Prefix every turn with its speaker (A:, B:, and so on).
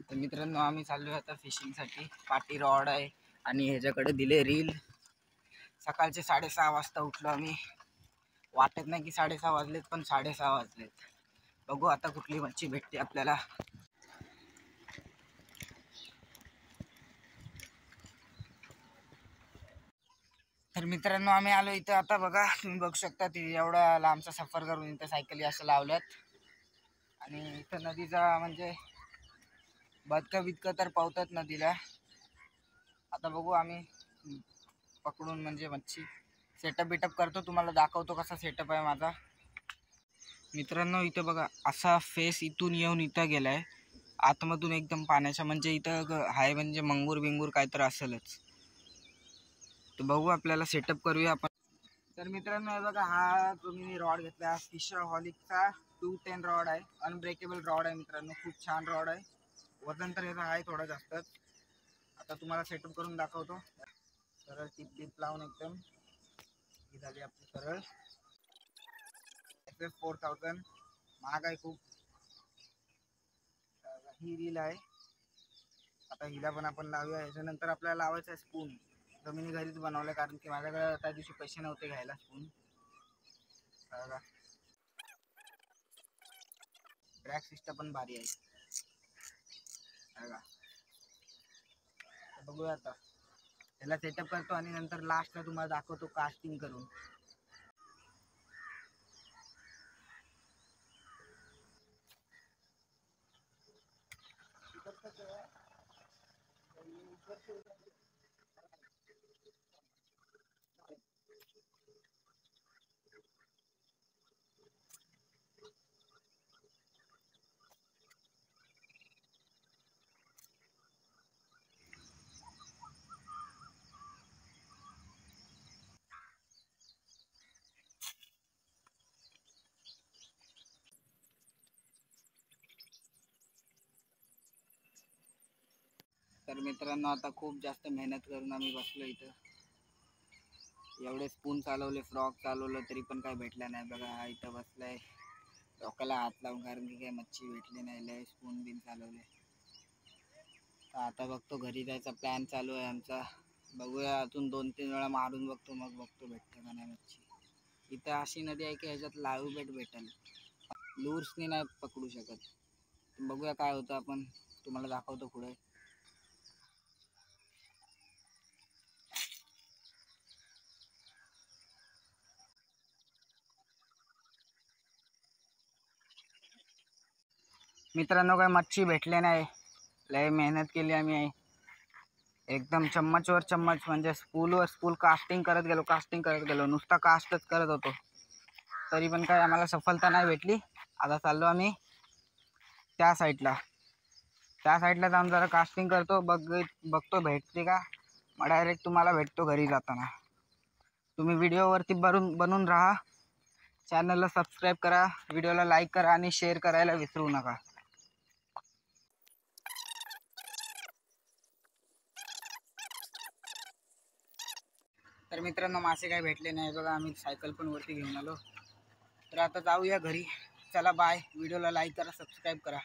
A: तर मित्रांनो आम्ही चाललोय आता फिशिंगसाठी। पाटी रॉड आहे आणि ह्याच्याकडे दिले रील। सकाळचे 6:30 वाजता उठलो आम्ही। वाटत नाही की 6:30 वाजलेत, पण 6:30 वाजलेत। बघू आता कुठली मच्छी भेटते आपल्याला। तर मित्रांनो आम्ही आलो इथं। आता बघा तुम्ही बघू शकता ती एवढा लांबचा सफर करून इथं सायकली असं लावल्यात। आणि इथं नदीचा म्हणजे बदकं बिदकं तर पावतात नदीला। आता बघू आम्ही पकडून म्हणजे मच्छी सेटअप बिटअप करतो, तुम्हाला दाखवतो कसा सेटअप आहे माझा। मित्रांनो इथं बघा असा फेस इथून येऊन इथं गेलाय आतमधून एकदम पाण्याच्या, म्हणजे इथं हाय म्हणजे मंगूर बिंगूर काय तर असेलच। तर बघू आपल्याला सेटअप करूया आपण। तर मित्रांनो हे बघा हा तुम्ही रॉड घेतला फिशहॉलिकचा 210 रॉड आहे। अनब्रेकेबल रॉड आहे मित्रांनो, खूप छान रॉड आहे। वजन तर याचा आहे थोडं जास्तच। आता तुम्हाला सेटअप करून दाखवतो। सरळ टिप टिप लावून एकदम ही झाली आपली सरळ। SF4000 महाग आहे खूप। ही रील आहे। आता हिला पण आपण लावूया। ह्याच्यानंतर आपल्याला लावायचं आहे स्पून। तो मी घरीच बनवलं कारण की माझ्याकडे त्या दिवशी पैसे नव्हते घ्यायला स्पून। ट्रॅक सिस्टम पण भारी आहे। बघूया आता त्याला सेटअप करतो आणि नंतर लास्टला तुम्हाला दाखवतो कास्टिंग करून। तर मित्रांनो आता खूप जास्त मेहनत करून आम्ही बसलो इथं। एवढे स्पून चालवले, फ्रॉग चालवलं तरी पण काय भेटलं नाही। बघा हा इथं बसलाय डोक्याला हात लावून, कारण की काय मच्छी भेटली नाही। लय स्पून बिन चालवले। आता बघतो घरी जायचा प्लॅन चालू आहे आमचा। बघूया अजून 2-3 वेळा मारून बघतो, मग बघतो भेटते का नाही मच्छी। इथं अशी नदी आहे की ह्याच्यात लाईव्ह बेट भेटेल, लूर्सनी नाही पकडू शकत। बघूया काय होतं, आपण तुम्हाला दाखवतो पुढे। मित्रांनो काय मच्छी भेटले नाही। लय मेहनत केली आम्ही एकदम चम्मचवर चम्मच, म्हणजे स्पूलवर स्पूल कास्टिंग करत गेलो नुसता कास्टच करत होतो, तरी पण काय आम्हाला सफलता नाही भेटली। आता चाललो आम्ही त्या साईडला जाऊन जरा कास्टिंग करतो, बघतो भेटते का। मग डायरेक्ट तुम्हाला भेटतो घरी जाताना। तुम्ही व्हिडिओवरती बनून राहा। चॅनलला सबस्क्राईब करा, व्हिडिओला लाईक करा आणि शेअर करायला विसरू नका। तर मित्रांनो मासे काय भेटले नाही बघा। आम्ही सायकल पण वरती घेऊन आलो। तर आता जाऊया घरी। चला बाय। व्हिडिओला लाईक करा, सबस्क्राईब करा।